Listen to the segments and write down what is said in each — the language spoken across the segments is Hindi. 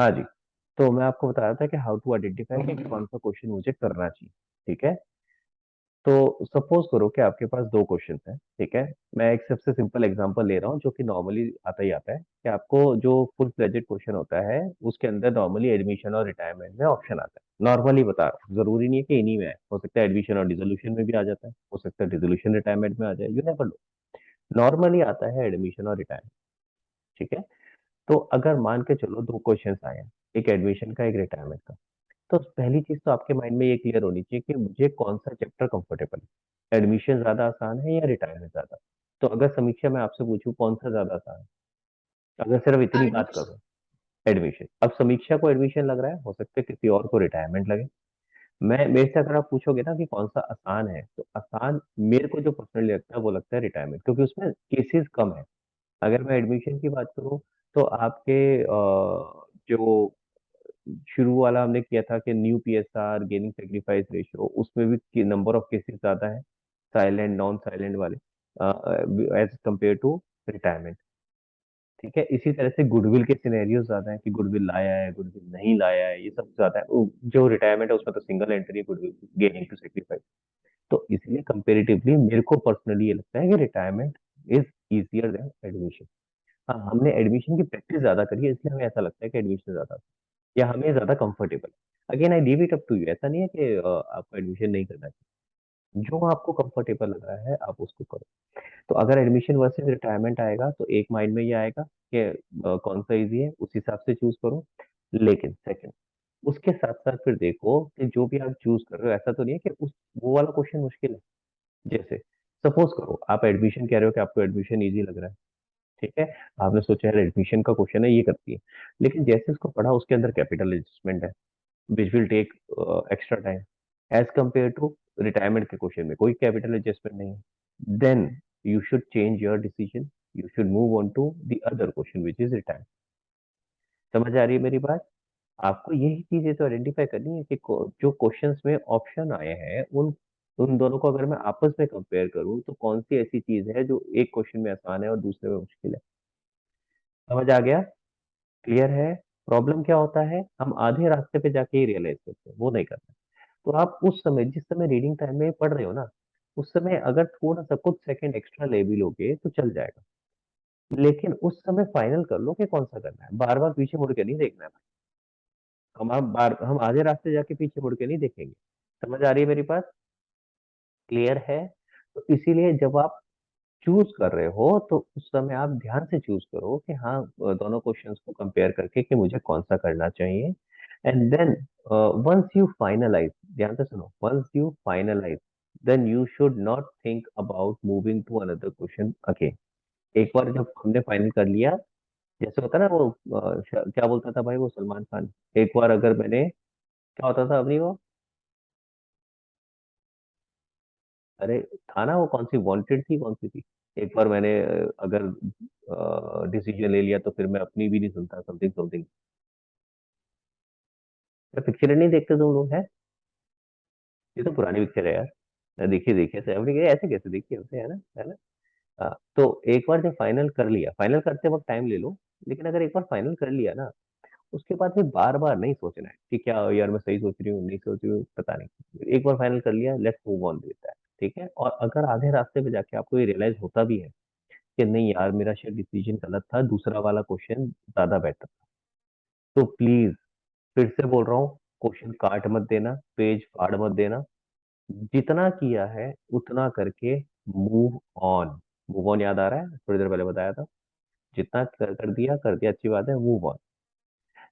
हाँ जी। तो मैं आपको बता रहा था कि हाउ टू आइडेंटिफाई कि कौन सा क्वेश्चन मुझे करना चाहिए। ठीक है। तो सपोज करो कि आपके पास दो क्वेश्चन हैं। ठीक है। मैं एक सबसे सिंपल एग्जांपल ले रहा हूँ जो कि नॉर्मली आता ही आता है कि आपको जो फुल फ्लेजेड क्वेश्चन होता है उसके अंदर नॉर्मली एडमिशन और रिटायरमेंट में ऑप्शन आता है। नॉर्मली बता रहा हूँ, जरूरी नहीं है कि इन्हीं में है, हो सकता है एडमिशन और डिसोल्यूशन में भी आ जाता है, हो सकता है डिसोल्यूशन रिटायरमेंट में आ जाए, यू नेवर नो। नॉर्मली आता है एडमिशन और रिटायरमेंट। ठीक है। तो अगर मान के चलो दो क्वेश्चन आए हैं, एक एडमिशन का एक रिटायरमेंट का, तो पहली चीज तो आपके माइंड में ये क्लियर होनी चाहिए कि मुझे कौन सा चैप्टर कंफर्टेबल है, एडमिशन ज्यादा आसान है या रिटायरमेंट ज्यादा। तो अगर समीक्षा मैं आपसे पूछूं कौन सा ज्यादा आसान है, अगर सिर्फ इतनी बात एडमिशन। करूं, एडमिशन। अब समीक्षा को एडमिशन लग रहा है, हो सकता है किसी और को रिटायरमेंट लगे। मैं मेरे से अगर आप पूछोगे ना कि कौन सा आसान है, तो आसान मेरे को जो पर्सनली लगता है वो लगता है रिटायरमेंट, क्योंकि उसमें केसेस कम है। अगर मैं एडमिशन की बात करूं तो आपके जो शुरू वाला हमने किया था कि new PSR gaining sacrifice ratio, उसमें भी नंबर ऑफ केसेस ज्यादा है, साइलेंट नॉन साइलेंट वाले, एज कम्पेयर टू रिटायरमेंट। ठीक है। इसी तरह से गुडविल के सिनेरियो ज्यादा है कि गुडविल लाया है गुडविल नहीं लाया है, ये सब ज्यादा है। जो रिटायरमेंट है उसमें तो सिंगल एंट्री है, गुडविल गेनिंग टू सेक्रीफाइस। तो इसलिए कंपेरेटिवली मेरे को पर्सनली ये लगता है कि retirement is easier than admission. हाँ, हमने एडमिशन की प्रैक्टिस ज्यादा करी है, इसलिए हमें ऐसा लगता है कि एडमिशन ज्यादा, या हमें ज्यादा कंफर्टेबल है। Again I leave it up to you, ऐसा नहीं है कि आपको एडमिशन नहीं करना चाहिए, जो आपको कंफर्टेबल लग रहा है आप उसको करो। तो अगर एडमिशन वर्सेस रिटायरमेंट आएगा तो एक माइंड में ये आएगा कि कौन सा इजी है, उस हिसाब से चूज करो। लेकिन सेकंड, उसके साथ साथ फिर देखो कि जो भी आप चूज कर रहे हो, ऐसा तो नहीं है कि उस वो वाला क्वेश्चन मुश्किल है। जैसे सपोज करो आप एडमिशन कह रहे हो कि आपको एडमिशन इजी लग रहा है। ठीक है। आपने सोचा यार एडमिशन का क्वेश्चन है, ये करती है। लेकिन जैसे उसको पढ़ा, उसके अंदर कैपिटल एडजस्टमेंट है which will take extra time, as compare to retirement के क्वेश्चन में कोई कैपिटल एडजस्टमेंट नहीं है। Then you should change your decision, you should move on to the other question which is retirement. समझ आ रही है मेरी बात? आपको यही चीजें तो आइडेंटिफाई करनी है कि जो क्वेश्चंस में ऑप्शन आए हैं उन उन दोनों को अगर मैं आपस में कंपेयर करूं तो कौन सी ऐसी चीज है जो एक क्वेश्चन में आसान है और दूसरे में मुश्किल है। समझ आ गया? क्लियर है? प्रॉब्लम क्या होता है, हम आधे रास्ते पे जाके ही रियलाइज करते हैं, वो नहीं करते। तो आप उस समय, जिस समय रीडिंग टाइम में पढ़ रहे हो ना, उस समय अगर थोड़ा सा कुछ सेकंड एक्स्ट्रा ले भी लोगे तो चल जाएगा। लेकिन उस समय फाइनल कर लो कि कौन सा करना है, बार बार पीछे मुड़ के नहीं देखना है। हम आधे रास्ते जाके पीछे मुड़ के नहीं देखेंगे। समझ आ रही है मेरी बात? क्लियर है? तो इसीलिए जब आप चूज कर रहे हो तो उस समय आप ध्यान से चूज करो कि हाँ, दोनों क्वेश्चंस को कंपेयर करके कि मुझे कौन सा करना चाहिए। And then once you finalize, ध्यान से सुनो, once you finalize then you should not think about moving to another question again. एक बार जब हमने फाइनल कर लिया, जैसे होता है ना वो, क्या बोलता था भाई वो सलमान खान, एक बार अगर मैंने, क्या होता था अपनी वो, अरे था ना वो, कौन सी वांटेड थी, कौन सी थी, एक बार मैंने अगर डिसीजन ले लिया तो फिर मैं अपनी भी नहीं सुनता, समथिंग समथिंग। पिक्चर नहीं देखते तुम लोग हैं? ये तो पुरानी पिक्चर है यार, देखिए देखिए सब अपनी, ऐसे कैसे देखिए होते हैं ना, है ना? हाँ, तो एक बार जब फाइनल कर लिया, फाइनल करते वक्त टाइम ले लो, लेकिन अगर एक बार फाइनल कर लिया ना, उसके बाद फिर बार बार नहीं सोचना है कि क्या यार मैं सही सोच रही हूँ नहीं सोच रही हूँ, पता नहीं। एक बार फाइनल कर लिया, let's move on with that. ठीक है। और अगर आधे रास्ते पे जाके आपको ये रियलाइज होता भी है कि नहीं यार मेरा शायद डिसीजन गलत था, दूसरा वाला क्वेश्चन ज्यादा बेटर था, तो प्लीज, फिर से बोल रहा हूँ, क्वेश्चन काट मत देना, पेज फाड़ मत देना, जितना किया है उतना करके मूव ऑन। मूव ऑन याद आ रहा है, थोड़ी देर पहले बताया था, जितना कर दिया अच्छी बात है, मूव ऑन।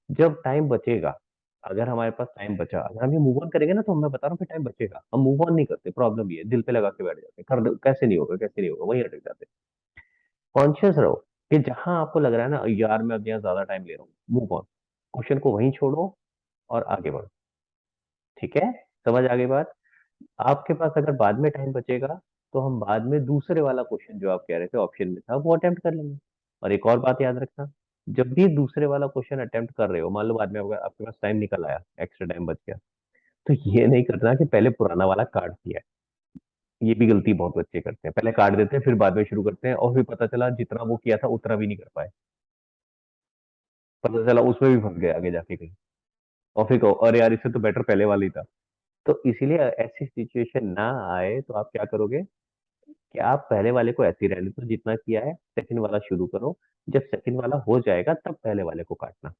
जब टाइम बचेगा, अगर हमारे पास टाइम बचा, अगर हम ये मूव ऑन करेंगे ना, तो मैं बता रहा हूँ फिर टाइम बचेगा, हम मूव ऑन नहीं करते, प्रॉब्लम ये है, दिल पे लगा के बैठ जाते हैं, कैसे नहीं होगा कैसे नहीं होगा, वहीं अटक जाते हैं। कॉन्शियस रहो कि जहां आपको लग रहा है ना यार मैं अब यहाँ ज्यादा टाइम ले रहा हूँ, मूव ऑन, क्वेश्चन को वहीं छोड़ो और आगे बढ़ो। ठीक है। समझ आ गई बात? आपके पास अगर बाद में टाइम बचेगा तो हम बाद में दूसरे वाला क्वेश्चन जो आप कह रहे थे ऑप्शन में था वो अटेम्प्ट कर लेंगे। और एक और बात याद रखना, जब भी दूसरे वाला क्वेश्चन अटेम्प्ट कर रहे हो, मान लो बाद में आपके पास टाइम निकल आया, एक्स्ट्रा टाइम बच गया, तो ये नहीं करना कि पहले पुराना वाला काट दिया है। ये भी गलती बहुत बच्चे करते हैं, पहले काट देते हैं फिर बाद में शुरू करते हैं, और फिर पता चला जितना वो किया था उतना भी नहीं कर पाए। पता चला उसमें भी फंस गए आगे जाके कहीं, और फिर कहो अरे यार इससे तो बेटर पहले वाला ही था। तो इसीलिए ऐसी सिचुएशन ना आए तो आप क्या करोगे कि आप पहले वाले को ऐसे ही रहने दो जितना किया है, सेकंड वाला शुरू करो। जब सेकंड वाला हो जाएगा तब पहले वाले को काटना।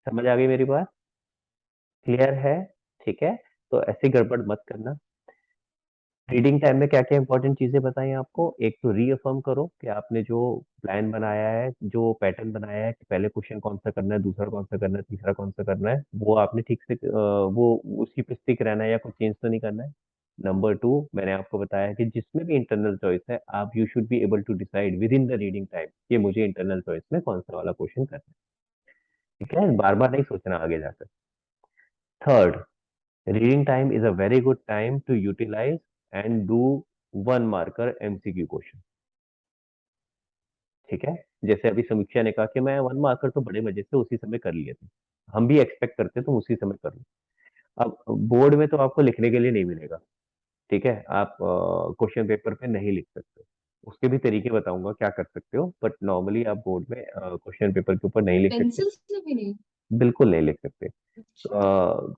समझ आ गई मेरी बात? क्लियर है? ठीक है। तो ऐसी गड़बड़ मत करना। रीडिंग टाइम में क्या क्या इंपॉर्टेंट चीजें बताई आपको, एक तो रीअफर्म करो कि आपने जो प्लान बनाया है, जो पैटर्न बनाया है कि पहले क्वेश्चन कौन सा करना है, दूसरा कौन सा करना है, तीसरा कौन सा करना है, वो आपने ठीक से वो उसी पे स्टिक रहना है या कुछ चेंज तो नहीं करना है। नंबर टू, मैंने आपको बताया कि जिसमें भी इंटरनल चॉइस है, आप you should be able to decide within the reading time कि मुझे इंटरनल चॉइस में कौन सा वाला क्वेश्चन करना है। ठीक है, बार बार नहीं सोचना आगे जाकर। Third, reading time is a very good time to utilize and do one marker MCQ question. ठीक है, जैसे अभी समीक्षा ने कहा कि मैं वन मार्कर तो बड़े मजे से उसी समय कर लिए थे, हम भी एक्सपेक्ट करते तुम उसी समय कर लो। अब बोर्ड में तो आपको लिखने के लिए नहीं मिलेगा। ठीक है, आप क्वेश्चन पेपर पे नहीं लिख सकते। उसके भी तरीके बताऊंगा क्या कर सकते हो, बट नॉर्मली आप बोर्ड में क्वेश्चन पेपर के ऊपर नहीं लिख सकते। पेंसिल से भी नहीं? बिल्कुल नहीं लिख सकते। अच्छा।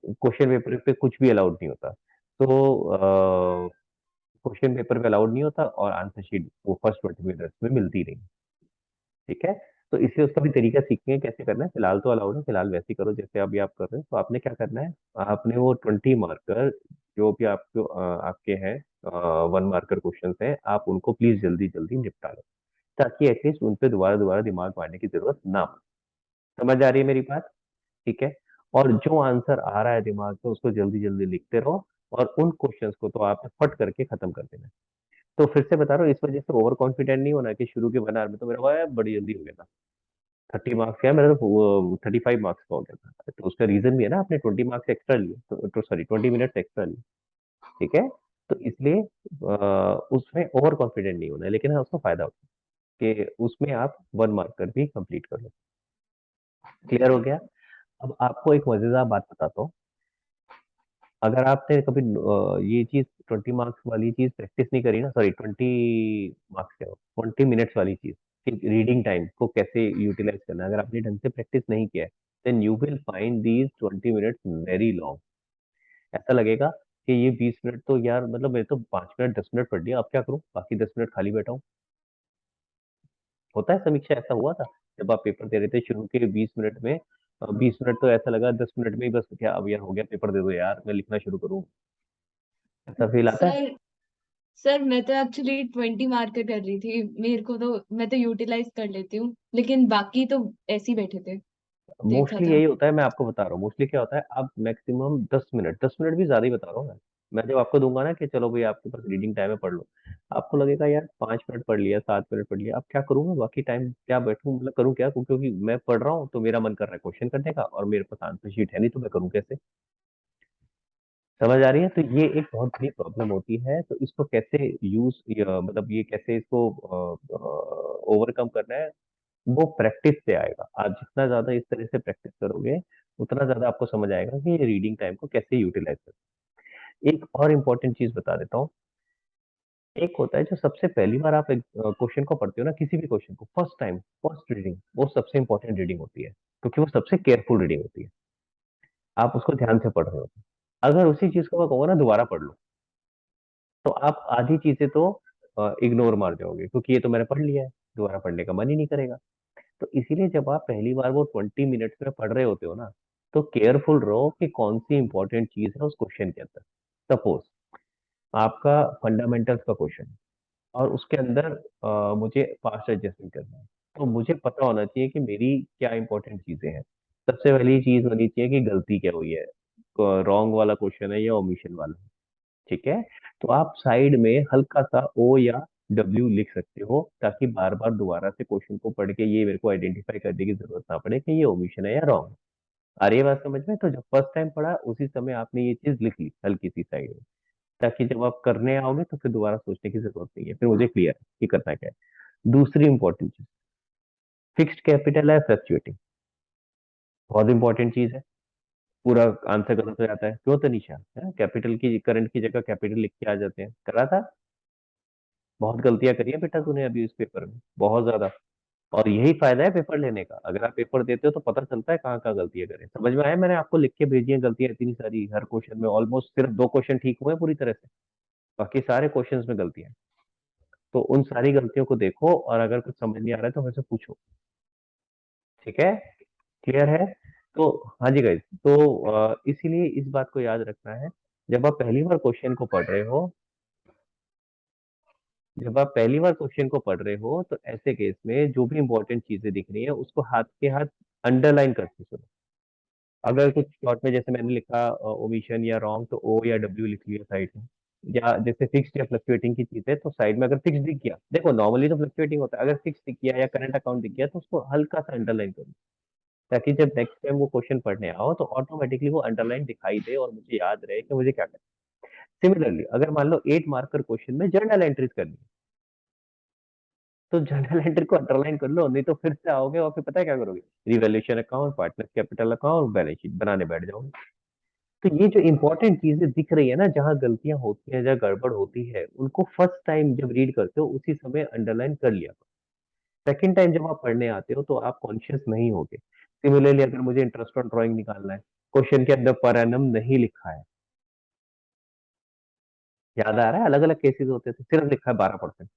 क्वेश्चन पेपर पे कुछ भी अलाउड नहीं होता। तो क्वेश्चन पेपर पे अलाउड नहीं होता, और आंसर शीट वो फर्स्ट 20 मिनट्स में मिलती नहीं। ठीक है, तो इसलिए उसका भी तरीका सीखेंगे कैसे करना है। फिलहाल तो अलाउड है, फिलहाल वैसे ही करो जैसे अभी आप कर रहे हो। तो आपने क्या करना है, आपने वो 20 मार्कर जो भी आपको आपके हैं, 1 मार्कर क्वेश्चन हैं, आप उनको प्लीज जल्दी जल्दी निपटा लो, ताकि एटलीस्ट उन पे दोबारा दोबारा दिमाग मारने की जरूरत ना हो। समझ आ रही है मेरी बात? ठीक है। और जो आंसर आ रहा है दिमाग में उसको जल्दी जल्दी लिखते रहो, और उन क्वेश्चंस को तो आपने फट करके खत्म कर देना है। तो फिर से बता रहा हूँ, इस वजह से ओवर कॉन्फिडेंट नहीं होना कि शुरू के 1 आवर में तो मेरा हुआ है बड़ी जल्दी हो गया था। 30 मार्क्स क्या, मेरा तो 35 मार्क्स का हो गया था। तो उसका रीजन भी है ना, आपने 20 मार्क्स एक्स्ट्रा लिए, तो सॉरी 20 मिनट्स एक्स्ट्रा लिए। ठीक है, तो इसलिए उसमें ओवर कॉन्फिडेंट नहीं होना है, लेकिन हाँ उसका फायदा होता है कि उसमें आप 1 मार्कर भी कंप्लीट कर लो। क्लियर हो गया? अब आपको एक मजेदार बात बताता हूँ। अगर आपने कभी ये चीज 20 मार्क्स वाली चीज प्रैक्टिस नहीं करी ना, सॉरी 20 मार्क्स क्या, 20 मिनट्स वाली चीज कि रीडिंग टाइम को कैसे यूटिलाइज करना है, अगर आपने ढंग से प्रैक्टिस नहीं किया है, then you will find these 20 minutes very long. ऐसा लगेगा कि ये 20 मिनट तो यार, मतलब मैंने तो 5 मिनट 10 मिनट पढ़ लिया, अब क्या करूँ, बाकी 10 मिनट खाली बैठा हूँ। होता है समीक्षा, ऐसा हुआ था जब आप पेपर दे रहे थे शुरू के 20 मिनट में, 20 मिनट तो ऐसा लगा, 10 मिनट में ही बस क्या अब यार हो गया, पेपर दे दो यार मैं लिखना शुरू करूँ, ऐसा फील आता है। सर सर मैं तो एक्चुअली 20 मार्क कर रही थी, मेरे को तो मैं तो यूटिलाइज कर लेती हूँ, लेकिन बाकी तो ऐसे ही बैठे थे, देखा मोस्टली था। यही होता है, मैं आपको बता रहा हूँ मोस्टली क्या होता है। आप मैक्सिमम 10 मिनट, 10 मिनट भी ज्यादा ही बता रहा हूँ मैं जब आपको दूंगा ना कि चलो भाई आपके पास रीडिंग टाइम है पढ़ लो, आपको लगेगा यार 5 मिनट पढ़ लिया, 7 मिनट पढ़ लिया, अब क्या करूँ मैं बाकी टाइम, क्या बैठूं, मतलब करूँ क्या, क्योंकि मैं पढ़ रहा हूँ तो मेरा मन कर रहा है क्वेश्चन करने का, और मेरे पास आंसर शीट है नहीं, तो मैं करूँ कैसे? समझ आ रही है? तो ये एक बहुत बड़ी प्रॉब्लम होती है। तो इसको कैसे यूज, मतलब ये कैसे इसको ओवरकम करना है, वो प्रैक्टिस से आएगा। आप जितना ज्यादा इस तरह से प्रैक्टिस करोगे, उतना ज्यादा आपको समझ आएगा कि ये रीडिंग टाइम को कैसे यूटिलाइज करना है। एक और इम्पोर्टेंट चीज बता देता हूँ। एक होता है जो सबसे पहली बार आप एक क्वेश्चन को पढ़ते हो ना, किसी भी क्वेश्चन को फर्स्ट टाइम, फर्स्ट रीडिंग, वो सबसे इंपॉर्टेंट रीडिंग होती है, क्योंकि वो सबसे केयरफुल रीडिंग होती है। आप उसको ध्यान से पढ़ रहे हो। अगर उसी चीज को मैं कहूँगा ना दोबारा पढ़ लो, तो आप आधी चीजें तो इग्नोर मार जाओगे, क्योंकि ये तो मैंने पढ़ लिया है, दोबारा पढ़ने का मन ही नहीं करेगा। तो इसीलिए जब आप पहली बार वो 20 मिनट्स में पढ़ रहे होते हो ना, तो केयरफुल रहो कि कौन सी इंपॉर्टेंट चीज है उस क्वेश्चन के अंदर। सपोज आपका फंडामेंटल्स का क्वेश्चन है, और उसके अंदर मुझे पास्ट एडजस्टमेंट करना है, तो मुझे पता होना चाहिए कि मेरी क्या इंपॉर्टेंट चीजें हैं। सबसे पहली चीज होनी चाहिए कि गलती क्या हुई है, रॉन्ग वाला क्वेश्चन है या ओमिशन वाला है। ठीक है, तो आप साइड में हल्का सा ओ या डब्ल्यू लिख सकते हो, ताकि बार बार दोबारा से क्वेश्चन को पढ़ के ये मेरे को आइडेंटिफाई करने की जरूरत ना पड़े कि ये ओमिशन है या रॉन्ग। आ रही है बात समझ में? तो जब फर्स्ट टाइम पढ़ा उसी समय आपने ये चीज लिख ली हल्की सी साइड में, ताकि जब आप करने आओगे तो फिर दोबारा सोचने की जरूरत नहीं है, फिर मुझे क्लियर है कि करना क्या है। दूसरी इंपॉर्टेंट चीज, फिक्स्ड कैपिटल है फ्लक्चुएटिंग, बहुत इंपॉर्टेंट चीज है। पूरा आंसर गलत हो जाता है, क्यों तनिषा? है कैपिटल की, करंट की जगह कैपिटल लिख के आ जाते हैं, करा था। बहुत गलतियां करी है बेटा तूने अभी इस पेपर में, बहुत ज्यादा। और यही फायदा है पेपर लेने का, अगर आप पेपर देते हो तो पता चलता है कहाँ कहाँ गलतियां करें। समझ में आया? मैंने आपको लिख के भेजी है गलतियां इतनी सारी, हर क्वेश्चन में ऑलमोस्ट सिर्फ 2 क्वेश्चन ठीक हुए हैं पूरी तरह से, बाकी सारे क्वेश्चंस में गलतियां हैं। तो उन सारी गलतियों को देखो, और अगर कुछ समझ नहीं आ रहा है तो मुझसे पूछो। ठीक है? क्लियर है? तो हाँ जी गाइस, तो इसीलिए इस बात को याद रखना है, जब आप पहली बार क्वेश्चन को पढ़ रहे हो, जब आप पहली बार क्वेश्चन को पढ़ रहे हो तो ऐसे केस में जो भी इंपॉर्टेंट चीजें दिख रही है उसको हाथ के हाथ अंडरलाइन करके सुनो। अगर कुछ शॉर्ट में जैसे मैंने लिखा ओमिशन या रॉन्ग, तो ओ या डब्ल्यू लिख लिया साइड में। या जैसे फिक्स्ड या फ्लक्चुएटिंग की चीज है तो साइड में अगर फिक्स दिख गया, देखो नॉर्मली तो फ्लक्चुएटिंग होता है, अगर फिक्स दिख गया या करंट अकाउंट दिख गया तो उसको हल्का सा अंडरलाइन करो, ताकि जब नेक्स्ट टाइम वो क्वेश्चन पढ़ने आओ तो ऑटोमेटिकली वो अंडरलाइन दिखाई दे और मुझे याद रहे कि मुझे क्या करना है। सिमिलरली अगर मान लो 8 मार्कर क्वेश्चन में जर्नल एंट्रीज करनी है, तो जर्नल एंट्री को अंडरलाइन कर लो, नहीं तो फिर से आओगे और फिर पता है क्या करोगे, revaluation account, partner capital account, balance sheet बनाने बैठ जाओगे। तो ये जो इंपॉर्टेंट चीजें दिख रही है ना, जहाँ गलतियां होती हैं, जहाँ गड़बड़ होती है, उनको फर्स्ट टाइम जब रीड करते हो उसी समय अंडरलाइन कर लिया। सेकंड टाइम जब आप पढ़ने आते हो तो आप कॉन्शियस नहीं होगे। सिमिलरली अगर मुझे इंटरेस्ट ऑन ड्राइंग निकालना है, क्वेश्चन के अंदर पर एनम नहीं लिखा है, याद आ रहा है? अलग अलग केसेस होते थे, सिर्फ लिखा है 12%,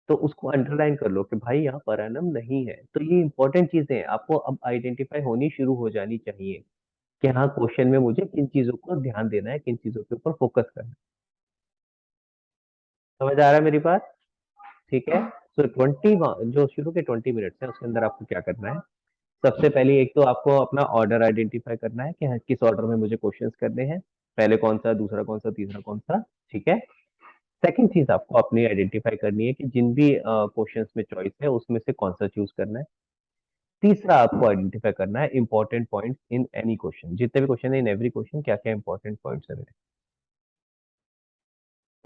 तो उसको अंडरलाइन कर लो कि भाई यहाँ पर एनम नहीं है। तो ये इंपॉर्टेंट चीजें हैं, आपको अब आइडेंटिफाई होनी शुरू हो जानी चाहिए कि हाँ क्वेश्चन में मुझे किन चीजों को ध्यान देना है, किन चीजों के ऊपर फोकस करना है। समझ आ रहा है मेरी बात? ठीक है। सो 20, जो शुरू के 20 मिनट्स है उसके अंदर आपको क्या करना है, सबसे पहले एक तो आपको अपना ऑर्डर आइडेंटिफाई करना है कि हाँ, किस ऑर्डर में मुझे क्वेश्चंस करने हैं, पहले कौन सा, दूसरा कौन सा, तीसरा कौन सा। ठीक है। सेकंड चीज आपको अपनी आइडेंटिफाई करनी है कि जिन भी क्वेश्चंस में चॉइस है उसमें से कौन सा चूज करना है। तीसरा आपको आइडेंटिफाई करना है important points in any question, जितने भी क्वेश्चन है इन एवरी क्वेश्चन क्या क्या इंपॉर्टेंट पॉइंट्स है।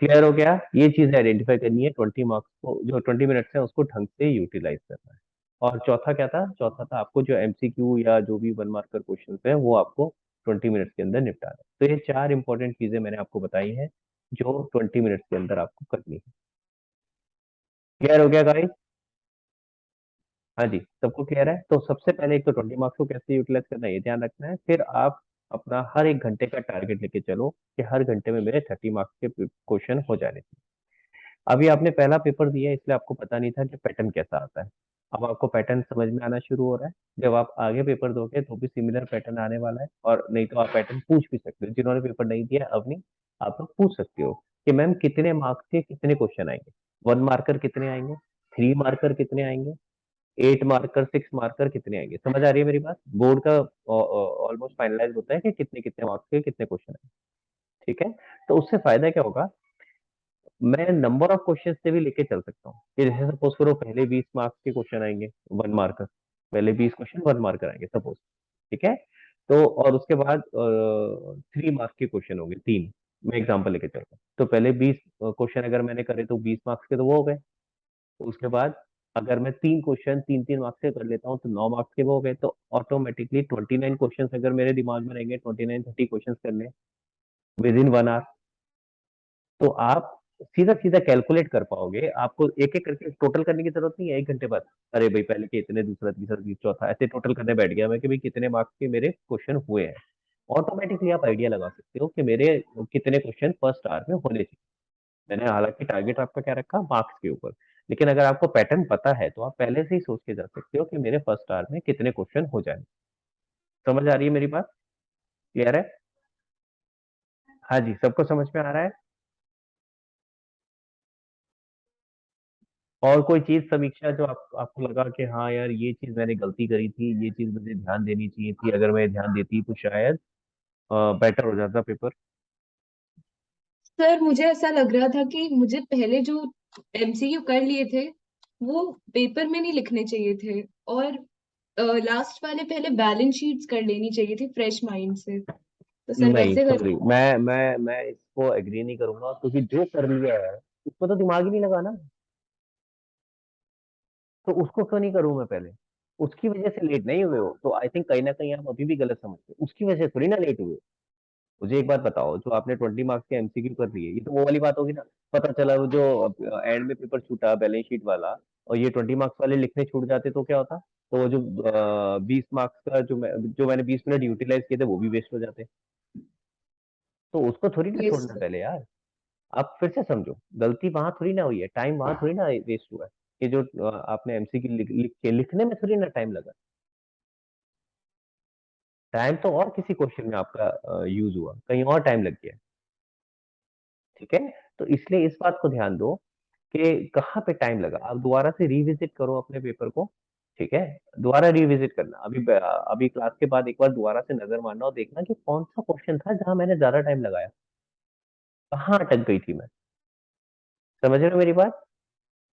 क्लियर हो गया? ये चीज आइडेंटिफाई करनी है, 20 मार्क्स को, जो 20 मिनट्स है उसको ढंग से यूटिलाइज करना है। और चौथा क्या था? चौथा था आपको जो एमसीक्यू या जो भी 1 मार्कर क्वेश्चन है वो आपको 20 मिनट्स के अंदर निपटाना है। तो ये 4 इंपॉर्टेंट चीजें मैंने आपको बताई हैं जो 20 मिनट्स के अंदर आपको करनी है। क्लियर हो गया गाइस? हाँ जी, सबको क्लियर है? तो सबसे पहले एक तो 20 मार्क्स को कैसे यूटिलाइज करना है ये ध्यान रखना है, फिर आप अपना हर एक घंटे का टारगेट लेके चलो कि हर घंटे में मेरे 30 मार्क्स के क्वेश्चन हो जाने चाहिए। अभी आपने पहला पेपर दिया है, इसलिए आपको पता नहीं था कि पैटर्न कैसा आता है। अब आपको पैटर्न समझ में आना शुरू हो रहा है। जब आप आगे पेपर दोगे तो भी सिमिलर पैटर्न आने वाला है, और नहीं तो आप पैटर्न पूछ भी सकते हो। जिन्होंने पेपर नहीं दिया अवनी, आप लोग पूछ सकते हो कि मैम कितने मार्क्स के कितने क्वेश्चन आएंगे, 1 मार्कर कितने आएंगे, 3 मार्कर कितने आएंगे, 8 मार्कर, 6 मार्कर कितने आएंगे। समझ आ रही है मेरी बात? बोर्ड का ऑलमोस्ट फाइनलाइज होता है कि कितने कितने मार्क्स के कितने क्वेश्चन आएंगे। ठीक है। तो उससे फायदा क्या होगा, मैं नंबर ऑफ क्वेश्चन से भी लेके चल सकता हूँ कि जैसे सपोज करो पहले 20 मार्क्स के क्वेश्चन आएंगे 1 मार्कर, पहले 20 क्वेश्चन 1 मार्कर आएंगे सपोज। ठीक है। तो और उसके बाद 3 मार्क्स के क्वेश्चन होंगे, तीन। मैं एग्जांपल लेके चलता हूँ, तो पहले 20 क्वेश्चन अगर मैंने करे तो 20 मार्क्स के तो वो हो गए। तो उसके बाद अगर मैं 3 क्वेश्चन 3 3 मार्क्स के कर लेता हूँ तो 9 मार्क्स के वो हो गए। तो ऑटोमेटिकली 29 क्वेश्चन अगर मेरे दिमाग में रहेंगे, 29 30 क्वेश्चन करने विद इन 1 आवर, तो आप सीधा सीधा कैलकुलेट कर पाओगे। आपको एक एक करके टोटल करने की जरूरत नहीं है 1 घंटे बाद। अरे भाई पहले के इतने, दूसरा तीसरा चौथा, ऐसे टोटल करने बैठ गया मैं कि भाई कितने मार्क्स के मेरे क्वेश्चन हुए हैं। ऑटोमेटिकली आप आइडिया लगा सकते हो कि मेरे कितने क्वेश्चन फर्स्ट आवर में होने चाहिए। मैंने हालांकि टारगेट आपका क्या रखा, मार्क्स के ऊपर, लेकिन अगर आपको पैटर्न पता है तो आप पहले से ही सोच के जा सकते हो कि मेरे फर्स्ट आवर में कितने क्वेश्चन हो जाए। समझ आ रही है मेरी बात? क्लियर है? हाँ जी, सबको समझ में आ रहा है? और कोई चीज समीक्षा जो आपको लगा कि हाँ यार ये चीज मैंने गलती करी थी, ये चीज मुझे ध्यान देनी चाहिए थी, अगर मैं ध्यान देती तो शायद बेटर हो जाता पेपर। सर मुझे ऐसा लग रहा था कि मुझे पहले जो एमसीक्यू कर लिए थे वो पेपर में नहीं लिखने चाहिए थे, और लास्ट वाले पहले बैलेंस शीट्स कर लेनी चाहिए थी फ्रेश माइंड से। तो सर नहीं वैसे कर। सॉरी, मैं इसको एग्री नहीं करूंगा, क्योंकि जो कर लिया है उसको तो दिमाग ही नहीं लगाना, तो उसको क्यों नहीं करूं मैं पहले? उसकी वजह से लेट नहीं हुए हो तो आई थिंक कहीं ना कहीं आप अभी भी गलत समझते हो, उसकी वजह से थोड़ी ना लेट हुए। मुझे एक बात बताओ, जो आपने 20 मार्क्स के एमसीक्यू कर लिए, ये तो वो वाली बात होगी ना, पता चला वो जो एंड में पेपर छूटा बैलेंस शीट वाला, और ये 20 मार्क्स वाले लिखने छूट जाते तो क्या होता? तो वो जो 20 मार्क्स का जो मैंने 20 मिनट यूटिलाइज किए थे वो भी वेस्ट हो जाते। तो उसको थोड़ी ना यस छोड़ना सर। पहले यार। आप फिर से समझो, गलती वहां थोड़ी ना हुई है, टाइम वहां थोड़ी ना वेस्ट हुआ है। कि जो आपने एमसीक्यू लिख के लिखने में थोड़ी ना टाइम लगा। टाइम तो और किसी क्वेश्चन में आपका यूज हुआ, कहीं और टाइम लग गया। ठीक है। तो इसलिए इस बात को ध्यान दो कि कहाँ पे टाइम लगा। आप दोबारा से रिविजिट करो अपने पेपर को। ठीक है। दोबारा रिविजिट करना, अभी क्लास के बाद एक बार दोबारा से नजर मारना और देखना कि कौन सा क्वेश्चन था जहां मैंने ज्यादा टाइम लगाया, कहाँ अटक गई थी मैं। समझ रहे हो मेरी बात?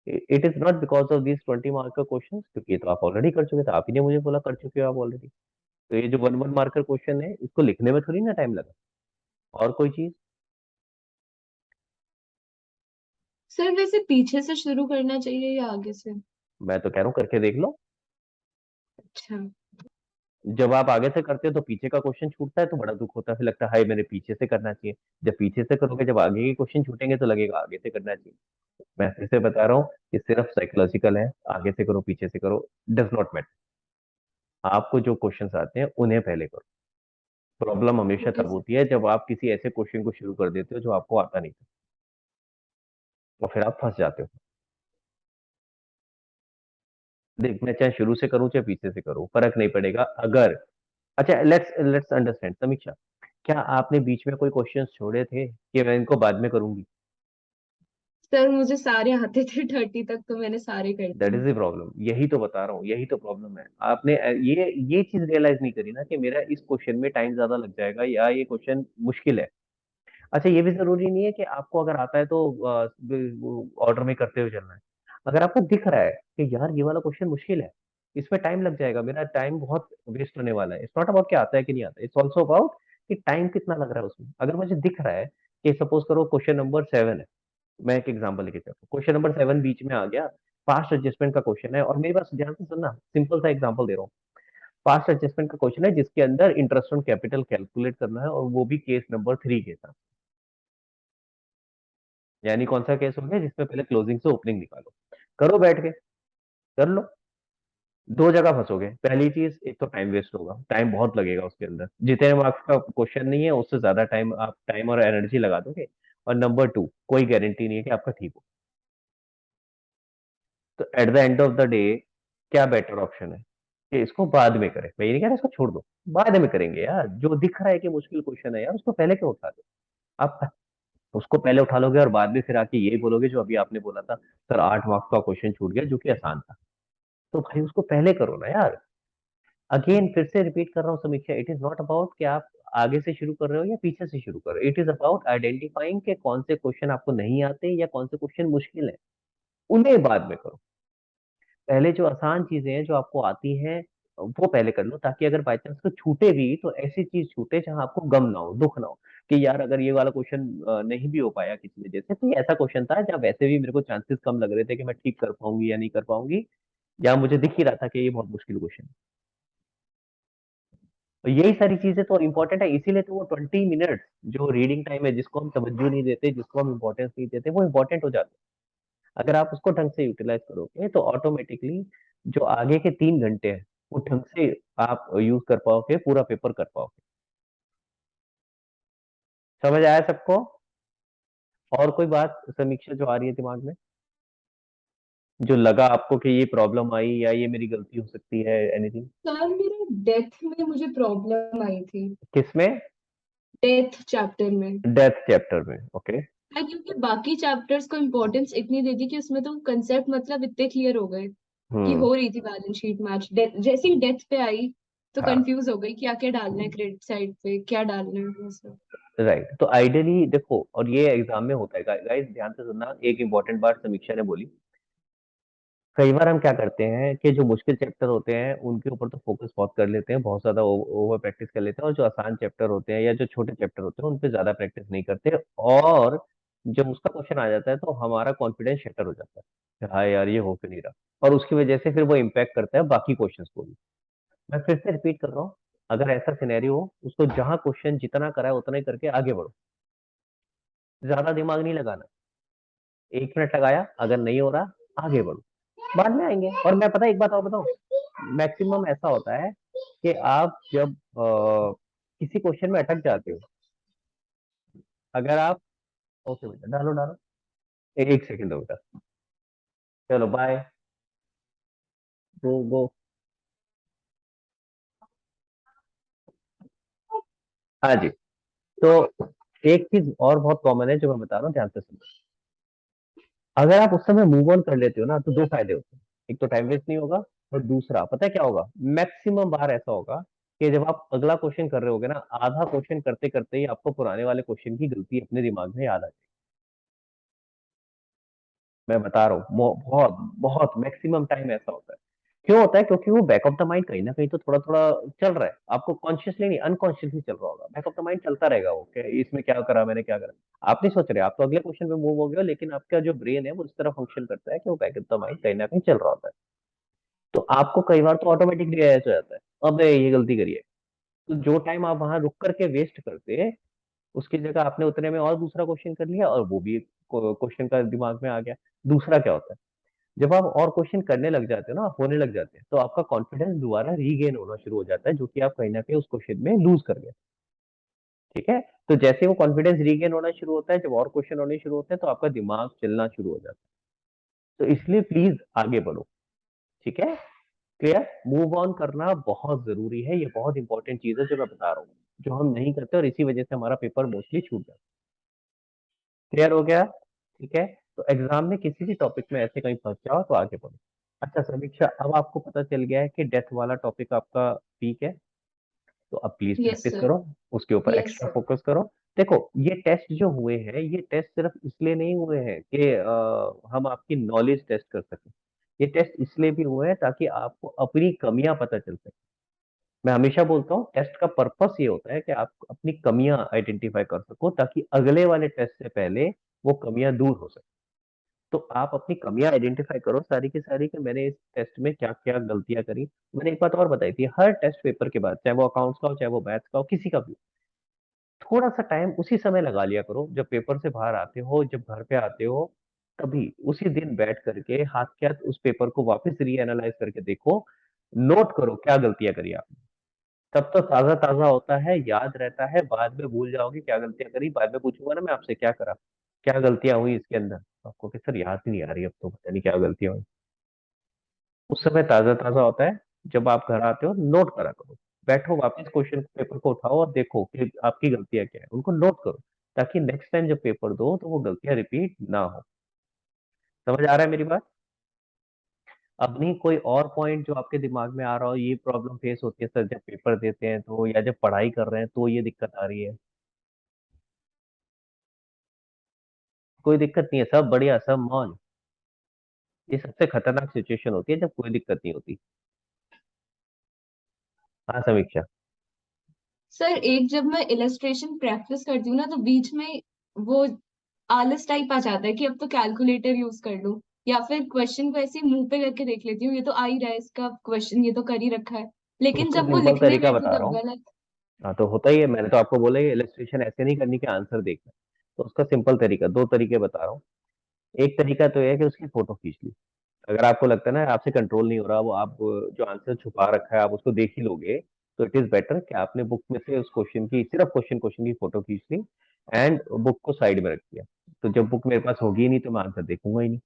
It is not because of this 20 mark का क्वेश्चन, क्योंकि ये तो आप ऑलरेडी कर चुके थे, आप ही ने मुझे बोला कर चुके हो आप ऑलरेडी। तो ये जो 1 1 मार्कर क्वेश्चन है इसको लिखने में थोड़ी ना टाइम लगा, और कोई चीज। सर वैसे पीछे से शुरू करना चाहिए या आगे से? मैं तो कह रहा हूँ करके देख लो। अच्छा। जब आप आगे से करते हो तो पीछे का क्वेश्चन छूटता है तो बड़ा दुख होता है, फिर लगता है हाय मेरे पीछे से करना चाहिए। जब पीछे से करोगे, जब आगे के क्वेश्चन छूटेंगे तो लगेगा आगे से करना चाहिए। मैं फिर से बता रहा हूँ कि सिर्फ साइकोलॉजिकल है, आगे से करो पीछे से करो, डज नॉट मैटर। आपको जो क्वेश्चंस आते हैं उन्हें पहले करो। प्रॉब्लम हमेशा ओके तब सर। होती है जब आप किसी ऐसे क्वेश्चन को शुरू कर देते हो जो आपको आता नहीं था, और फिर आप फंस जाते हो। देख, मैं चाहे शुरू से करूं चाहे पीछे से करूं, फर्क नहीं पड़ेगा अगर। अच्छा, लेट्स लेट्स अंडरस्टैंड समीक्षा, क्या आपने बीच में कोई क्वेश्चंस छोड़े थे कि मैं इनको बाद में करूंगी? सर मुझे सारे आते थे 30 तक, तो मैंने सारे कर दैट दिए। इज द प्रॉब्लम, यही तो बता रहा हूँ, यही तो प्रॉब्लम है। आपने ये चीज रियलाइज नहीं करी ना कि मेरा इस क्वेश्चन में टाइम ज्यादा लग जाएगा या ये क्वेश्चन मुश्किल है। अच्छा, ये भी जरूरी नहीं है कि आपको अगर आता है तो ऑर्डर में करते हुए चलना है। अगर आपको दिख रहा है कि यार ये वाला क्वेश्चन मुश्किल है, इसमें टाइम लग जाएगा, मेरा टाइम बहुत वेस्ट होने वाला है, इट्स नॉट अबाउट कि आता है कि नहीं आता, इट्स ऑल्सो अबाउट कि टाइम कितना लग रहा है उसमें। अगर मुझे दिख रहा है कि सपोज करो क्वेश्चन नंबर 7 है, मैं एक एग्जांपल लेके चलता हूँ, क्वेश्चन नंबर 7 बीच में आ गया, फास्ट एडजस्टमेंट का क्वेश्चन है, और मेरे पास ध्यान से सुनना, सिंपल सा एग्जांपल दे रहा हूँ। फास्ट एडजस्टमेंट का क्वेश्चन है जिसके अंदर इंटरेस्ट ऑन कैपिटल कैलकुलेट करना है, और वो भी केस नंबर 3 के साथ। यानी कौन सा केस हो गया जिसमें पहले क्लोजिंग से ओपनिंग निकालो। करो बैठ के, कर लो। दो जगह फंसोगे, पहली चीज, एक तो टाइम वेस्ट होगा, टाइम बहुत लगेगा उसके अंदर, जितने मार्क्स का क्वेश्चन नहीं है उससे ज्यादा टाइम आप टाइम और एनर्जी लगा दोगे। और नंबर 2, कोई गारंटी नहीं है कि आपका ठीक हो। तो at the end of the day, क्या बेटर ऑप्शन है कि इसको बाद में करें? मैं ये नहीं कह रहा इसको छोड़ दो, बाद में करेंगे यार। जो दिख रहा है कि मुश्किल क्वेश्चन है यार, उसको पहले क्यों उठा दो? आप उसको पहले उठा लोगे और बाद में फिर आके ये बोलोगे जो अभी आपने बोला था, सर 8 मार्क्स का क्वेश्चन छूट गया जो कि आसान था। तो भाई उसको पहले करो ना यार। अगेन फिर से रिपीट कर रहा हूँ समीक्षा, इट इज नॉट अबाउट कि आप आगे से शुरू कर रहे हो या पीछे से शुरू कर रहे हो, इट इज अबाउट आइडेंटिफाइंग के कौन से क्वेश्चन आपको नहीं आते या कौन से क्वेश्चन मुश्किल है, उन्हें बाद में करो। पहले जो आसान चीजें हैं जो आपको आती हैं वो पहले कर लो, ताकि अगर बाई चांस को छूटे भी तो ऐसी चीज छूटे जहां आपको गम ना हो, दुख ना हो, कि यार अगर ये वाला क्वेश्चन नहीं भी हो पाया किसी वजह से, तो ये ऐसा क्वेश्चन था जहाँ वैसे भी मेरे को चांसेस कम लग रहे थे कि मैं ठीक कर पाऊंगी या नहीं कर पाऊंगी, या मुझे दिख ही रहा था कि ये बहुत मुश्किल क्वेश्चन है। तो यही सारी चीजें तो इंपॉर्टेंट है, इसीलिए तो वो 20 मिनट जो रीडिंग टाइम है जिसको हम तवज्जो नहीं देते, जिसको हम इंपॉर्टेंस नहीं देते, वो इंपॉर्टेंट हो जाता है। अगर आप उसको ढंग से यूटिलाइज करोगे तो ऑटोमेटिकली जो आगे के 3 घंटे हैं वो ढंग से आप यूज कर पाओगे, पूरा पेपर कर पाओगे। समझ आया सबको? और कोई बात समीक्षा जो आ रही है दिमाग में, जो लगा आपको कि ये प्रॉब्लम आई या ये मेरी गलती हो सकती है, एनीथिंग? सर मेरे डेथ में मुझे प्रॉब्लम आई थी। किसमें? डेथ चैप्टर में। डेथ चैप्टर में, ओके। हाँ, क्योंकि बाकी चैप्टर्स को इम्पोर्टेंस इतनी दे दी कि उसमें तो कंसेप्ट मतलब इतने क्लियर हो गए कि हम्म। हो रही थी बैलेंस शीट मैच। डेथ जैसे ही डेथ पे आई तो हाँ, कंफ्यूज हो गई क्या क्या डालना है, क्रेडिट साइड पे क्या डालना है, वो सब। राइट। तो आइडियली देखो, और ये एग्जाम में होता है गाइस, ध्यान से सुनना, एक इंपॉर्टेंट बात समीक्षा ने बोली। कई बार हम क्या करते हैं कि जो मुश्किल चैप्टर होते हैं उनके ऊपर तो फोकस बहुत कर लेते हैं, बहुत ज्यादा ओवर प्रैक्टिस कर लेते हैं, और जो आसान चैप्टर होते हैं या जो छोटे चैप्टर होते हैं उन पे ज्यादा प्रैक्टिस नहीं करते। और जब उसका क्वेश्चन आ जाता है तो हमारा कॉन्फिडेंस शटर हो जाता है कि हाँ यार ये हो क्यों नहीं रहा, और उसकी वजह से फिर वो इम्पैक्ट करता है बाकी क्वेश्चंस को भी। मैं फिर से रिपीट कर रहा हूँ, अगर ऐसा सिनेरियो हो, उसको जहां क्वेश्चन जितना करा है उतना ही करके आगे बढ़ो, ज्यादा दिमाग नहीं लगाना। 1 मिनट लगाया, अगर नहीं हो रहा, आगे बढ़ो। बाद में आएंगे। और मैं पता है एक बात और बताऊं, मैक्सिमम ऐसा होता है कि आप जब किसी क्वेश्चन में अटक जाते हो, अगर आप, ओके बेटा डालो डालो, एक सेकंड दो बेटा, चलो बाय, गो गो। हाँ जी। तो एक चीज और बहुत कॉमन है जो मैं बता रहा हूँ, ध्यान से सुनो। अगर आप उस समय मूव ऑन कर लेते हो ना, तो दो फायदे होते हैं। एक तो टाइम वेस्ट नहीं होगा, और दूसरा पता है क्या होगा, मैक्सिमम बार ऐसा होगा कि जब आप अगला क्वेश्चन कर रहे होगे ना, आधा क्वेश्चन करते करते ही आपको पुराने वाले क्वेश्चन की गलती अपने दिमाग में याद आ जाएगी। मैं बता रहा हूँ, बहुत बहुत मैक्सिमम टाइम ऐसा होता है। क्यों होता है? क्योंकि वो बैक ऑफ द माइंड कहीं ना कहीं तो थोड़ा थोड़ा चल रहा है, आपको कॉन्शियसली नहीं, अनकॉन्शियसली चल रहा होगा, बैक ऑफ द माइंड चलता रहेगा वो, कि इसमें क्या करा मैंने, क्या करा। आप नहीं सोच रहे, आप तो अगले क्वेश्चन पे मूव हो गए हो, लेकिन आपका जो ब्रेन है वो इस तरह फंक्शन करता है कि वो बैक ऑफ द माइंड कहीं ना कहीं चल रहा होता है। तो आपको कई बार तो ऑटोमेटिकली रियलाइज हो जाता है, अबे ये गलती करी है। तो जो टाइम आप वहां रुक करके वेस्ट करते, उसकी जगह आपने उतने में और दूसरा क्वेश्चन कर लिया, और वो भी क्वेश्चन का दिमाग में आ गया। दूसरा क्या होता है, जब आप और क्वेश्चन करने लग जाते हो ना, होने लग जाते हैं, तो आपका कॉन्फिडेंस दोबारा रीगेन होना शुरू हो जाता है, जो कि आप कहीं ना कहीं उस क्वेश्चन में लूज कर गए। ठीक है। तो जैसे वो कॉन्फिडेंस रीगेन होना शुरू होता है, जब और क्वेश्चन होने शुरू होते हैं, तो आपका दिमाग चलना शुरू हो जाता है। तो इसलिए प्लीज आगे बढ़ो। ठीक है। क्लियर? मूव ऑन करना बहुत जरूरी है, ये बहुत इंपॉर्टेंट चीज है जो मैं बता रहा हूँ, जो हम नहीं करते, और इसी वजह से हमारा पेपर मोस्टली छूट जाता है। क्लियर हो गया? ठीक है। तो एग्जाम में किसी भी टॉपिक में ऐसे कहीं फंस जाओ तो आगे बढ़ो। अच्छा समीक्षा, अब आपको पता चल गया है कि डेथ वाला टॉपिक आपका वीक है, तो अब प्लीज यस प्रैक्टिस सर। करो, उसके ऊपर यस एक्स्ट्रा सर। फोकस करो। देखो, ये टेस्ट जो हुए हैं, ये टेस्ट सिर्फ इसलिए नहीं हुए हैं कि हम आपकी नॉलेज टेस्ट कर सकें। ये टेस्ट इसलिए भी हुए हैं ताकि आपको अपनी कमियां पता चल सके। मैं हमेशा बोलता हूँ, टेस्ट का पर्पस ये होता है कि आप अपनी कमियां आइडेंटिफाई कर सको, ताकि अगले वाले टेस्ट से पहले वो कमियां दूर हो सके। तो आप अपनी कमियां आइडेंटिफाई करो सारी की सारी, कि मैंने इस टेस्ट में क्या क्या गलतियां करी। मैंने एक बात और बताई थी, हर टेस्ट पेपर के बाद, चाहे वो अकाउंट्स का हो, चाहे वो मैथ्स का हो, किसी का भी, थोड़ा सा टाइम उसी समय लगा लिया करो, जब पेपर से बाहर आते हो, जब घर पे आते हो, तभी उसी दिन बैठ करके हाथ के हाथ उस पेपर को वापस री एनालाइज करके देखो, नोट करो क्या गलतियां करी आपने। तब तो ताजा ताजा होता है, याद रहता है, बाद में भूल जाओगे क्या गलतियां करी, बाद में पूछूंगा ना मैं आपसे क्या करा, क्या गलतियां हुई इसके अंदर, तो आपको कि सर याद ही नहीं आ रही, अब तो पता नहीं क्या गलतियां हुई। उस समय ताजा ताजा होता है। जब आप घर आते हो, नोट करा करो, बैठो वापस क्वेश्चन पेपर को उठाओ और देखो कि आपकी गलतियां क्या है, उनको नोट करो, ताकि नेक्स्ट टाइम जब पेपर दो तो वो गलतियां रिपीट ना हो। समझ आ रहा है मेरी बात? अब नहीं कोई और पॉइंट जो आपके दिमाग में आ रहा हो, ये प्रॉब्लम फेस होती है सर जब पेपर देते हैं तो, या जब पढ़ाई कर रहे हैं तो ये दिक्कत आ रही है? कोई दिक्कत नहीं है, सब बढ़िया, सब मौज। ये सबसे खतरनाक सिचुएशन होती है जब कोई दिक्कत नहीं होती। हाँ समीक्षा। सर एक जब मैं इलस्ट्रेशन प्रैक्टिस करती हूँ ना, तो बीच में वो आलस टाइप आ जाता है कि अब तो कैलकुलेटर यूज कर लूं, या फिर क्वेश्चन को ऐसे ही मुंह पे करके देख लेती हूँ, ये तो आ ही रहा है इसका क्वेश्चन, ये तो कर ही रखा है। तो लेकिन उसका जब वो सिंपल लिखने तरीका बैठू बता रहा तब हूँ। गलत। हाँ तो होता ही है, मैंने तो आपको बोला ये इलस्ट्रेशन ऐसे नहीं करनी कि आंसर देखना। तो उसका सिंपल तरीका, दो तरीके बता रहा हूँ। एक तरीका तो यह है कि उसकी फोटो खींच ली। अगर आपको लगता है ना आपसे कंट्रोल नहीं हो रहा, वो आप जो आंसर छुपा रखा है आप उसको देख ही लोगे, तो इट इज बेटर कि आपने बुक में से उस क्वेश्चन की, सिर्फ क्वेश्चन क्वेश्चन की फोटो खींच ली, एंड बुक को साइड में रख दिया। तो जब बुक मेरे पास होगी ही नहीं तो मैं आंसर देखूंगा ही नहीं,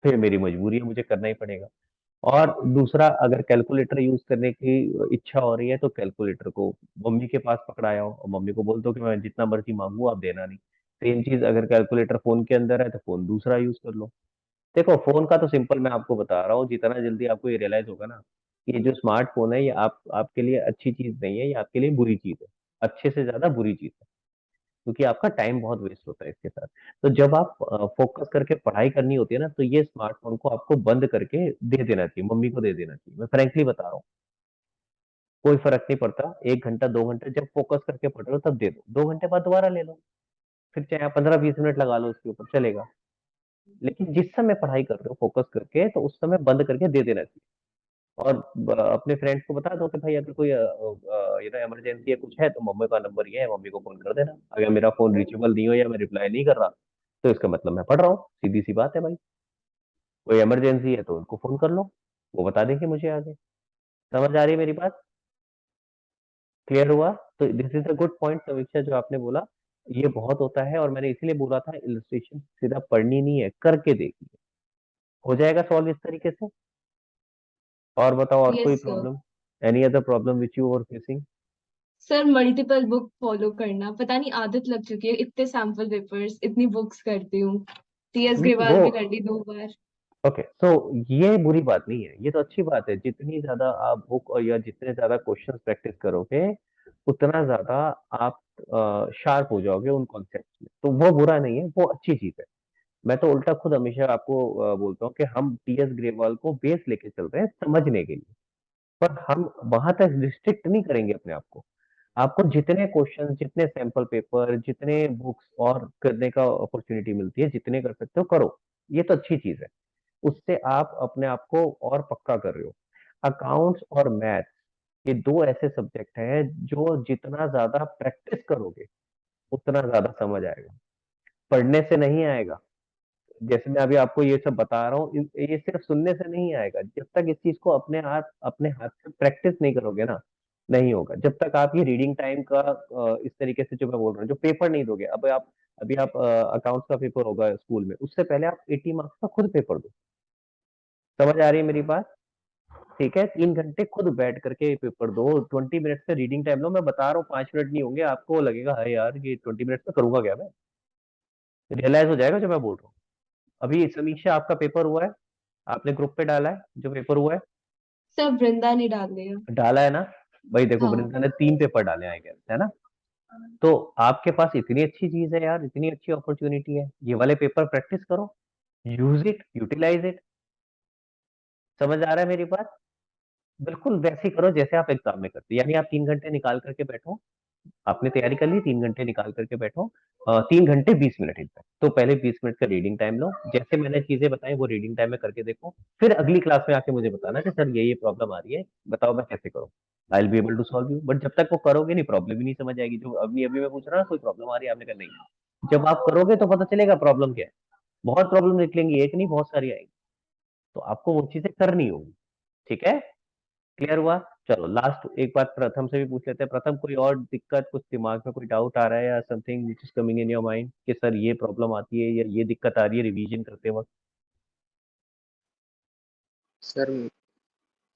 फिर मेरी मजबूरी है, मुझे करना ही पड़ेगा। और दूसरा, अगर कैलकुलेटर यूज करने की इच्छा हो रही है, तो कैलकुलेटर को मम्मी के पास पकड़ाया हो और मम्मी को बोल दो कि मैं जितना मर्जी मांगू आप देना नहीं। सेम चीज, अगर कैलकुलेटर फोन के अंदर है तो फोन दूसरा यूज कर लो। देखो फोन का तो सिंपल मैं आपको बता रहा हूँ, जितना जल्दी आपको ये रियलाइज होगा ना, ये जो स्मार्टफोन है ये आपके लिए अच्छी चीज नहीं है, ये आपके लिए बुरी चीज है। अच्छे से ज्यादा बुरी चीज है, क्योंकि आपका टाइम बहुत वेस्ट होता है इसके साथ। तो जब आप फोकस करके पढ़ाई करनी होती है ना, तो ये स्मार्टफोन को आपको बंद करके दे देना चाहिए, मम्मी को दे देना चाहिए, मैं फ्रेंकली बता रहा हूँ। कोई फर्क नहीं पड़ता, 1 घंटा 2 घंटा जब फोकस करके पढ़ रहे हो तब दे दो, 2 घंटे बाद दोबारा ले लो, फिर चाहे आप 15-20 मिनट लगा लो उसके ऊपर, चलेगा। लेकिन जिस समय पढ़ाई कर रहे हो फोकस करके, तो उस समय बंद करके दे देना चाहिए। और अपने फ्रेंड्स को बता दो कि भाई अगर कोई इमरजेंसी है कुछ है, तो मम्मी का नंबर ये है, मम्मी को फोन कर देना, अगर मेरा फोन रीचेबल नहीं हो या मैं रिप्लाई नहीं कर रहा, तो इसका मतलब मैं पढ़ रहा हूँ, सीधी सी बात है भाई। कोई इमरजेंसी है तो उनको फोन कर लो, वो बता देंगे मुझे आगे। समझ आ रही है मेरी बात? क्लियर हुआ? तो this is a good point समीक्षा, जो आपने बोला, ये बहुत होता है, और मैंने इसीलिए बोला था इलस्ट्रेशन सीधा पढ़नी नहीं है, करके देखिए, हो जाएगा सॉल्व इस तरीके से। और बताओ, और कोई yes sir. Problem? Any other problem which you are facing? Sir multiple book follow करना पता नहीं आदत लग चुकी है, इतने सैम्पल पेपर्स इतनी बुक्स करती हूँ। टीएस वो ग्रेवाल भी कर ली 2 बार। ओके, तो ये बुरी बात नहीं है, ये तो अच्छी बात है। जितनी ज्यादा आप बुक और या जितने ज्यादा क्वेश्चन प्रैक्टिस करोगे, उतना ज्यादा आप शार्प हो जाओगे उन कॉन्सेप्ट में, तो वो बुरा नहीं है, वो अच्छी चीज है। मैं तो उल्टा खुद हमेशा आपको बोलता हूँ कि हम टीएस ग्रेवाल को बेस लेके चल रहे हैं समझने के लिए, पर हम वहां तक रिस्ट्रिक्ट नहीं करेंगे अपने आप को। आपको जितने क्वेश्चन, जितने सैंपल पेपर, जितने बुक्स और करने का अपॉर्चुनिटी मिलती है, जितने कर सकते हो करो, ये तो अच्छी चीज है। उससे आप अपने आप को और पक्का कर रहे हो। अकाउंट्स और मैथ, ये दो ऐसे सब्जेक्ट हैं जो जितना ज्यादा प्रैक्टिस करोगे उतना ज्यादा समझ आएगा, पढ़ने से नहीं आएगा। जैसे मैं अभी आपको ये सब बता रहा हूँ, ये सिर्फ सुनने से नहीं आएगा, जब तक इस चीज को अपने हाथ से प्रैक्टिस नहीं करोगे ना, नहीं होगा। जब तक आप ये रीडिंग टाइम का इस तरीके से, जो मैं बोल रहा हूँ, जो पेपर नहीं दोगे, अब आप अभी आप अकाउंट्स का पेपर होगा स्कूल में, उससे पहले आप 80 मार्क्स का खुद पेपर दो। समझ आ रही है मेरी बात? ठीक है, 3 घंटे खुद बैठ करके पेपर दो, 20 मिनट का रीडिंग टाइम लो। मैं बता रहा हूँ 5 मिनट नहीं होंगे, आपको लगेगा है यार ये 20 मिनट में करूंगा क्या मैं, रियलाइज हो जाएगा जो मैं बोल रहा हूँ। अभी समीक्षा आपका पेपर हुआ है, आपने ग्रुप पे डाला है जो पेपर हुआ है? सब वृंदा ने डाल दिया। डाला है ना? भाई देखो, हाँ। वृंदा ने 3 पेपर डाले हैं, आई है ना? तो आपके पास इतनी अच्छी चीज है यार, इतनी अच्छी अपॉर्चुनिटी है, ये वाले पेपर प्रैक्टिस करो, यूज इट, यूटिलाइज इट। समझ आ रहा है मेरी बात? बिल्कुल वैसे ही करो जैसे आप एग्जाम में करते, यानी आप 3 घंटे निकाल करके बैठो, आपने तैयारी कर ली, 3 घंटे निकाल करके बैठो, 3 घंटे 20 मिनट इनफैक्ट, तो पहले 20 मिनट का रीडिंग टाइम लो, जैसे मैंने चीजें बताई वो रीडिंग टाइम में करके देखो, फिर अगली क्लास में आके मुझे बताना कि सर ये प्रॉब्लम आ रही है, बताओ मैं कैसे करूँ। I will be able to solve you, but जब तक वो करोगे नहीं, प्रॉब्लम ही नहीं समझ आएगी। जो अभी अभी मैं पूछ रहा ना, कोई प्रॉब्लम आ रही है, आपने कहा नहीं, जब आप करोगे तो पता चलेगा प्रॉब्लम क्या है। बहुत प्रॉब्लम निकलेंगी, एक नहीं बहुत सारी आएंगी, तो आपको वो चीजें करनी होगी। ठीक है? क्लियर हुआ? चलो लास्ट एक बात प्रथम से भी पूछ लेते हैं। प्रथम, कोई और दिक्कत, कुछ दिमाग में कोई डाउट आ रहा है, या something which is coming in your mind कि सर ये प्रॉब्लम आती है या ये दिक्कत आ रही है रिवीजन करते वक्त? सर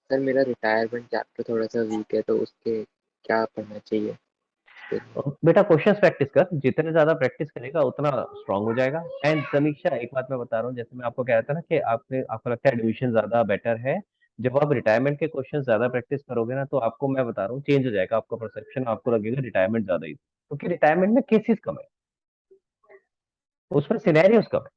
सर मेरा रिटायरमेंट चैप्टर थोड़ा सा वीक है, तो उसके क्या पढ़ना चाहिए उसके लिए? बेटा क्वेश्चंस प्रैक्टिस कर, जितने ज्यादा प्रैक्टिस करेगा उतना स्ट्रांग हो जाएगा। एंड समीक्षा, एक बात मैं बता रहा हूँ, जैसे मैं आपको कह रहा था ना कि आपको लगता है एडमिशन ज्यादा बेटर है, जब आप रिटायरमेंट के क्वेश्चन ज्यादा प्रैक्टिस करोगे ना, तो आपको मैं बता रहा हूँ चेंज हो जाएगा आपका परसेप्शन, आपको लगेगा रिटायरमेंट ज्यादा ही, क्योंकि रिटायरमेंट में केसेस कम है, उसमें सिनेरियोस कम है,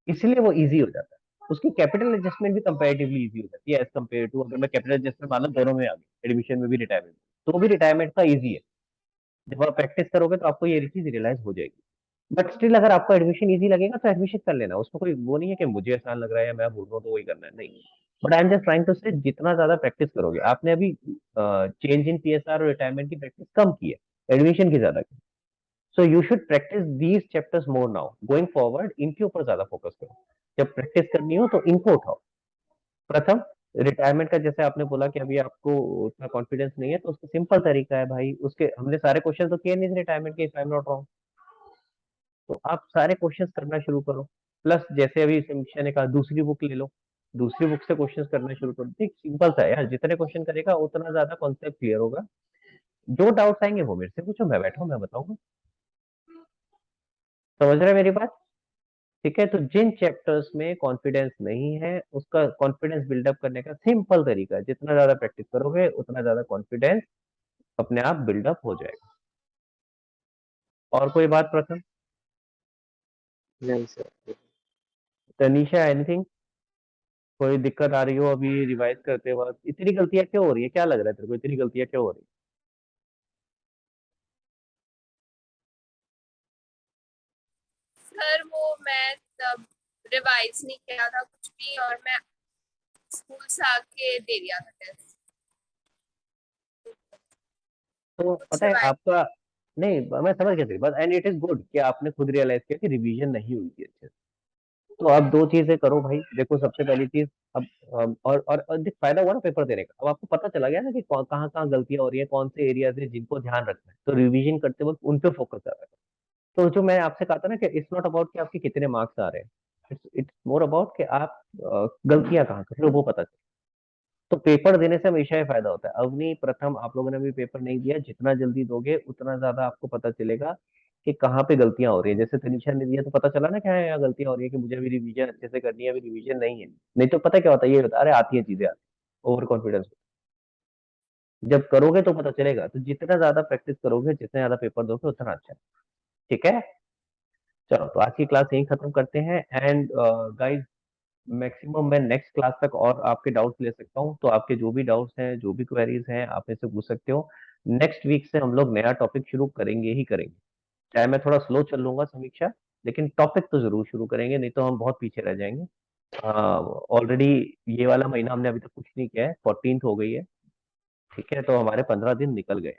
इसलिए वो इजी हो जाता है। उसकी कैपिटल एडजस्टमेंट भी कंपैरेटिवली इजी हो जाती है एज कम्पेयर टू, अगर मैं कैपिटल एडजस्टमेंट मान लो दोनों में आ गई, एडमिशन में भी रिटायरमेंट, तो भी रिटायरमेंट का इजी है। जब आप प्रैक्टिस करोगे तो आपको ये चीज रियलाइज हो जाएगी। बट स्टिल अगर आपको एडमिशन इजी लगेगा तो एडमिशन कर लेना, उसमें कोई वो नहीं है कि मुझे आसान लग रहा है या मैं बोल रहा हूँ तो वही करना है, नहीं। But I am just trying to say, जितना ज्यादा प्रैक्टिस करोगे, आपने अभी चेंज इन पीएसआर और रिटायरमेंट की प्रैक्टिस कम की है, एडमिशन की ज्यादा की। So you should practice these chapters more now going forward, इनके ऊपर ज्यादा फोकस करो। जब प्रैक्टिस करनी हो तो इनको उठाओ। प्रथम, रिटायरमेंट का जैसे आपने बोला कि अभी आपको उतना कॉन्फिडेंस नहीं है, तो उसका सिंपल तरीका है भाई, उसके हमने सारे क्वेश्चन तो किए नहीं रिटायरमेंट के, if I am not wrong, तो आप सारे क्वेश्चंस करना शुरू करो। प्लस जैसे अभी समीक्षा ने कहा, दूसरी बुक ले लो, दूसरी बुक से क्वेश्चंस करना शुरू करो। देख सिंपल सा है यार, जितने क्वेश्चन करेगा उतना ज्यादा कॉन्सेप्ट क्लियर होगा। जो डाउट्स आएंगे वो मेरे से पूछो, मैं बैठा हूँ, मैं बताऊंगा। समझ रहे हैं मेरी बात? ठीक है, तो जिन चैप्टर्स में कॉन्फिडेंस नहीं है, उसका कॉन्फिडेंस बिल्डअप करने का सिंपल तरीका है, जितना ज्यादा प्रैक्टिस करोगे उतना ज्यादा कॉन्फिडेंस अपने आप बिल्डअप हो जाएगा। और कोई बात प्रथम? नहीं सर। तनीषा, एनीथिंग? कोई दिक्कत आ रही हो अभी रिवाइज करते वक्त? इतनी गलतियां क्यों हो रही है, क्या लग रहा है तेरे को, इतनी गलतियां क्यों हो रही सर वो मैं तब रिवाइज नहीं किया था कुछ भी, और मैं स्कूल से आके दे दिया था टेस्ट। है? तो कुछ पता है रिवाइज। आपका, नहीं मैं समझ गया तेरी बात, एंड इट इज गुड कि आपने खुद रियलाइज किया कि रिवीजन नहीं हुई थी अच्छे से। तो अब दो चीजें करो भाई। देखो सबसे पहली चीज, अब और देख, फायदा हुआ ना पेपर देने का। अब आपको पता चला गया ना कि कहाँ कहाँ गलतियां हो रही है, कौन से एरियाज है जिनको ध्यान रखना है, तो रिवीजन करते वक्त उन पे फोकस कर रहा है। तो जो मैं आपसे कहा था ना कि इट्स नॉट अबाउट कि आपके कितने मार्क्स आ रहे हैं, इट्स मोर अबाउट कि आप गलतियां कहाँ कर रहे हो वो पता चले। तो पेपर देने से हमेशा ही फायदा होता है। अवनी, प्रथम, आप लोगों ने भी पेपर नहीं दिया, जितना जल्दी दोगे उतना ज्यादा आपको पता चलेगा कि कहाँ पे गलतियां हो रही है। जैसे तनिषा ने दिया तो पता चला ना क्या है, यहाँ गलतियां हो रही है, कि मुझे अभी रिवीजन अच्छे से करनी है, अभी रिवीजन नहीं है। नहीं तो पता क्या होता है, ये होता है, अरे आती है चीजें, आती ओवर कॉन्फिडेंस। जब करोगे तो पता चलेगा। तो जितना ज्यादा प्रैक्टिस करोगे, जितना ज्यादा पेपर दोगे, उतना अच्छा है। ठीक है, चलो तो आज की क्लास यहीं खत्म करते हैं। एंड गाइस, मैक्सिमम मैं नेक्स्ट क्लास तक और आपके डाउट्स ले सकता हूँ, तो आपके जो भी डाउट्स हैं, जो भी क्वेरीज हैं, आप मेरे से पूछ सकते हो। नेक्स्ट वीक से हम लोग नया टॉपिक शुरू करेंगे ही करेंगे। चाहे मैं थोड़ा स्लो चल लूंगा समीक्षा, लेकिन टॉपिक तो जरूर शुरू करेंगे, नहीं तो हम बहुत पीछे रह जाएंगे। ऑलरेडी ये वाला महीना हमने अभी तक कुछ नहीं किया है, 14th हो गई है। ठीक है, तो हमारे 15 दिन निकल गए।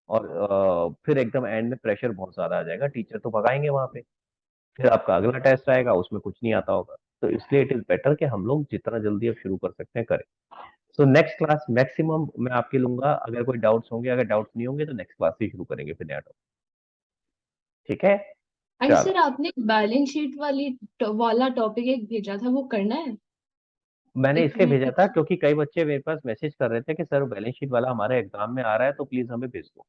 और फिर एकदम एंड में प्रेशर बहुत ज्यादा आ जाएगा, टीचर तो भगाएंगे वहां पे। फिर आपका अगला टेस्ट आएगा, उसमें कुछ नहीं आता होगा। तो इसलिए इट इज बेटर कि हम लोग जितना जल्दी अब शुरू कर सकते हैं करें। सो नेक्स्ट क्लास मैक्सिमम मैं आपके लूंगा। अगर कोई डाउट्स होंगे, अगर डाउट्स नहीं होंगे तो नेक्स्ट क्लास से शुरू करेंगे फिर नया टॉपिक। ठीक है, आई चलो। सर, आपने बैलेंस शीट वाला टॉपिक एक भेजा था, वो करना है? मैंने एक इसलिए मैं भेजा था क्योंकि कई बच्चे मेरे पास मैसेज कर रहे थे कि सर बैलेंस शीट वाला हमारे एग्जाम में आ रहा है, तो प्लीज हमें भेज दो।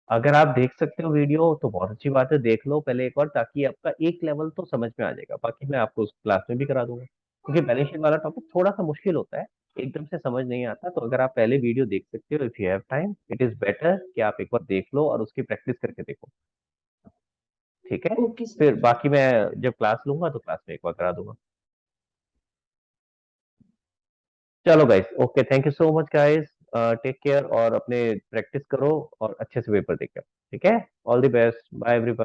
अगर आप देख सकते हो वीडियो तो बहुत अच्छी बात है, देख लो पहले एक बार, ताकि आपका एक लेवल तो समझ में आ जाएगा। बाकी मैं आपको उस क्लास में भी करा दूंगा, क्योंकि बैलेंस शीट वाला टॉपिक थोड़ा सा मुश्किल होता है, एकदम से समझ नहीं आता। तो अगर आप पहले वीडियो देख सकते हो, if you have time, it is better कि आप एक बार देख लो और उसकी प्रैक्टिस करके देखो। ठीक है, ओके सर। फिर बाकी मैं जब क्लास लूंगा तो क्लास में एक बार करा दूंगा। चलो guys, okay, thank you so much guys. Take care और अपने प्रैक्टिस करो और अच्छे से पेपर देकर। ठीक है, all the best, bye everyone.